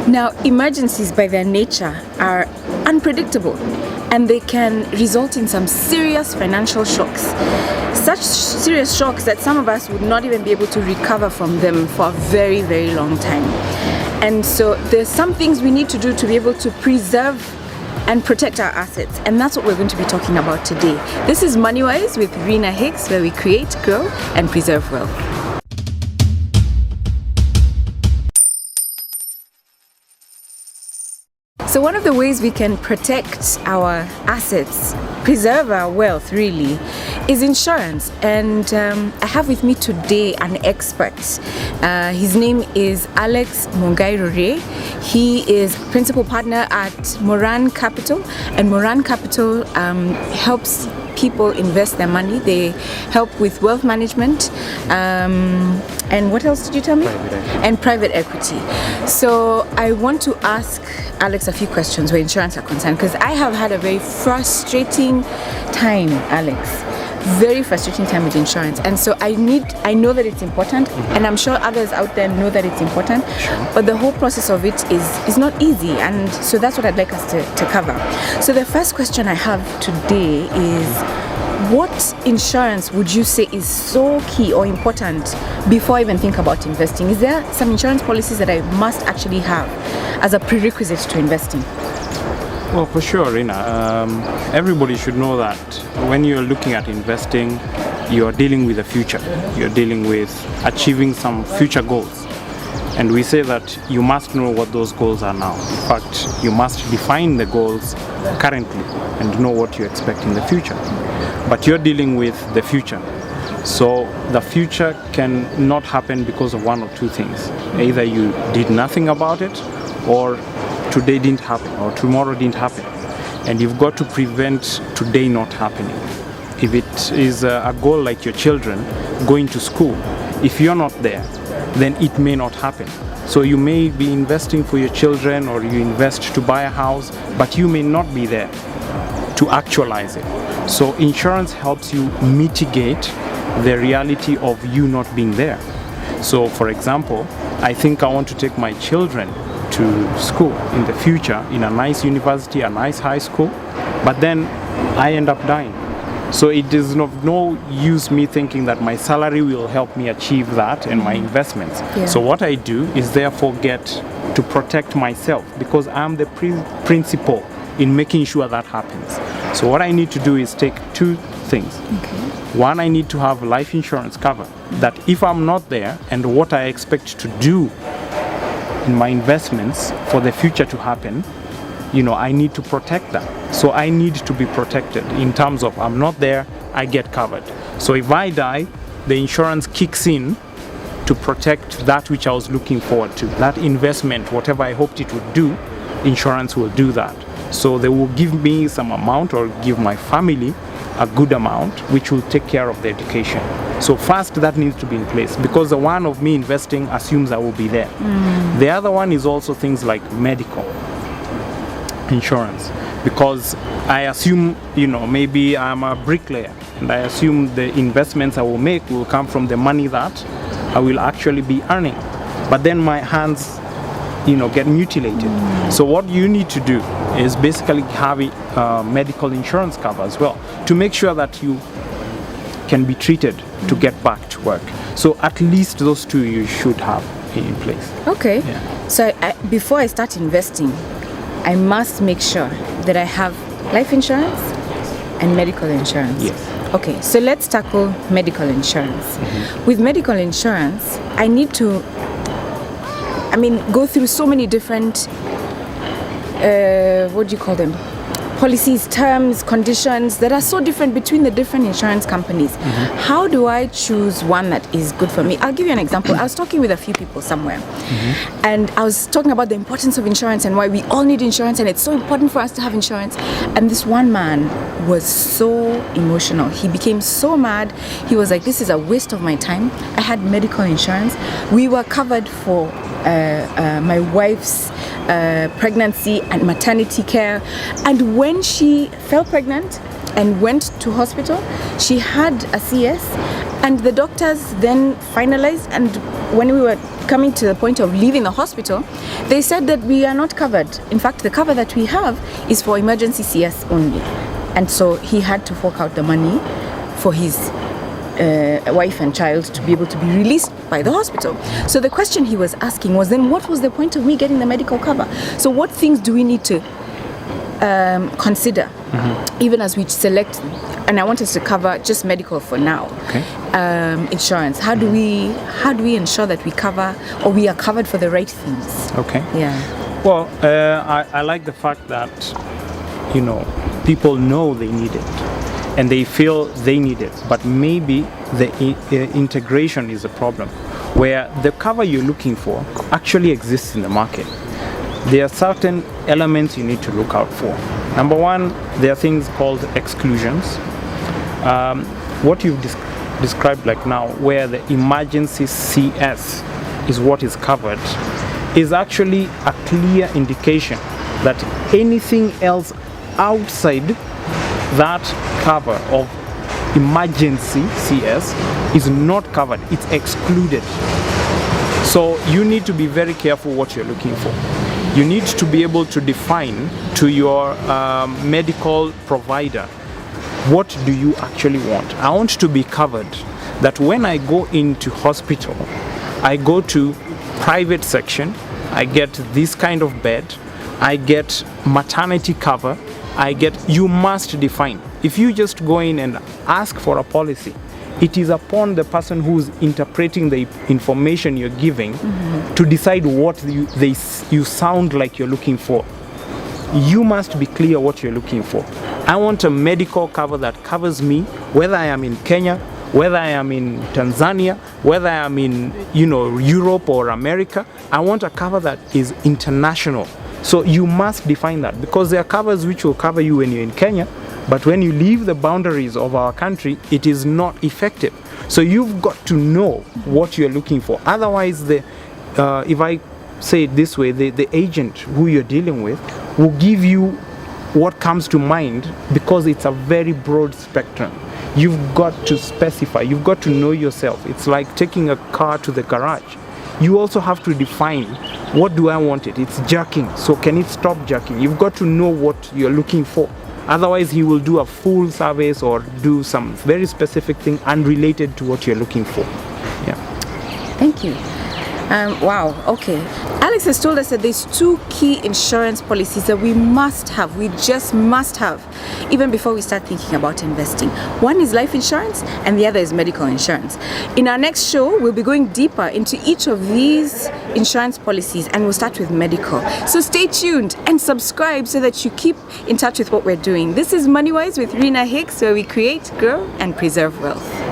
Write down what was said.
Now, emergencies by their nature are unpredictable, and they can result in some serious financial shocks. Such serious shocks that some of us would not even be able to recover from them for a very, very long time. And so there's some things we need to do to be able to preserve and protect our assets, and that's what we're going to be talking about today. This is MoneyWise with Rina Hicks, where we create, grow, and preserve wealth. So one of the ways we can protect our assets, preserve our wealth really, is insurance. And I have with me today an expert. His name is Alex Mungai. He is principal partner at Moran Capital, and Moran Capital helps people invest their money. They help with wealth management, and what else did you tell me? Private equity. So I want to ask Alex a few questions where insurance are concerned, because I have had a very frustrating time, Alex. Very frustrating time with insurance, and so I know that it's important, and I'm sure others out there know that it's important, but the whole process of it is not easy, and so that's what I'd like us to cover. So the first question I have today is, what insurance would you say is so key or important before I even think about investing? Is there some insurance policies that I must actually have as a prerequisite to investing? Well, for sure, Rina. Everybody should know that when you're looking at investing, you're dealing with the future. You're dealing with achieving some future goals. And we say that you must know what those goals are now. In fact, you must define the goals currently and know what you expect in the future. But you're dealing with the future. So the future can not happen because of one or two things. Either you did nothing about it, or today didn't happen, or tomorrow didn't happen, and you've got to prevent today not happening. If it is a goal like your children going to school, if you're not there, then it may not happen. So you may be investing for your children, or you invest to buy a house, but you may not be there to actualize it. So insurance helps you mitigate the reality of you not being there. So for example, I think I want to take my children to school in the future, in a nice university, a nice high school, but then I end up dying. So it is of no use me thinking that my salary will help me achieve that and my investments. Yeah. So what I do is therefore get to protect myself, because I'm the principal in making sure that happens. So what I need to do is take two things. Okay. One, I need to have life insurance cover, that if I'm not there and what I expect to do in my investments for the future to happen, I need to protect that. So I need to be protected in terms of I'm not there, I get covered. So if I die, the insurance kicks in to protect that which I was looking forward to. That investment, whatever I hoped it would do, insurance will do that. So they will give me some amount, or give my family a good amount, which will take care of the education. So first, that needs to be in place, because the one of me investing assumes I will be there. The other one is also things like medical insurance, because I assume, maybe I'm a bricklayer, and I assume the investments I will make will come from the money that I will actually be earning. But then my hands, get mutilated. So what you need to do is basically have medical insurance cover as well, to make sure that you can be treated to get back to work. So at least those two you should have in place. Okay. Yeah. So before I start investing, I must make sure that I have life insurance and medical insurance. Yes. Okay, so let's tackle medical insurance. With medical insurance, I need to, go through so many different, what do you call them? Policies, terms, conditions that are so different between the different insurance companies. How do I choose one that is good for me? I'll give you an example. I was talking with a few people somewhere, and I was talking about the importance of insurance and why we all need insurance, and it's so important for us to have insurance. And this one man was so emotional. He became so mad. He was like, this is a waste of my time. I had medical insurance. We were covered for my wife's pregnancy and maternity care, and when she fell pregnant and went to hospital, she had a CS, and the doctors then finalized, and when we were coming to the point of leaving the hospital, they said that we are not covered. In fact, the cover that we have is for emergency CS only. And so he had to fork out the money for his wife and child to be able to be released by the hospital. So the question he was asking was, then what was the point of me getting the medical cover? So what things do we need to consider even as we select, and I want us to cover just medical for now, insurance. How do we ensure that we cover, or we are covered for the right things? Okay. Yeah. Well, I like the fact that, people know they need it and they feel they need it, but maybe the integration is a problem, where the cover you're looking for actually exists in the market. There are certain elements you need to look out for. Number one, there are things called exclusions. What you've described like now, where the emergency CS is what is covered, is actually a clear indication that anything else outside that cover of emergency CS is not covered, it's excluded. So you need to be very careful what you're looking for. You need to be able to define to your medical provider, what do you actually want? I want to be covered that when I go into hospital, I go to private section, I get this kind of bed, I get maternity cover, you must define. If you just go in and ask for a policy, it is upon the person who's interpreting the information you're giving to decide what you sound like you're looking for. You must be clear what you're looking for. I want a medical cover that covers me, whether I am in Kenya, whether I am in Tanzania, whether I am in Europe or America. I want a cover that is international. So you must define that, because there are covers which will cover you when you're in Kenya, but when you leave the boundaries of our country, it is not effective. So you've got to know what you're looking for. Otherwise, if I say it this way, the agent who you're dealing with will give you what comes to mind, because it's a very broad spectrum. You've got to specify, you've got to know yourself. It's like taking a car to the garage. You also have to define, what do I want it? It's jerking, so can it stop jerking? You've got to know what you're looking for. Otherwise, he will do a full service or do some very specific thing unrelated to what you're looking for. Yeah. Thank you. Wow, okay. Alex has told us that there's two key insurance policies that we just must have, even before we start thinking about investing. One is life insurance and the other is medical insurance. In our next show, we'll be going deeper into each of these insurance policies, and we'll start with medical. So stay tuned and subscribe so that you keep in touch with what we're doing. This is MoneyWise with Rina Hicks, where we create, grow, and preserve wealth.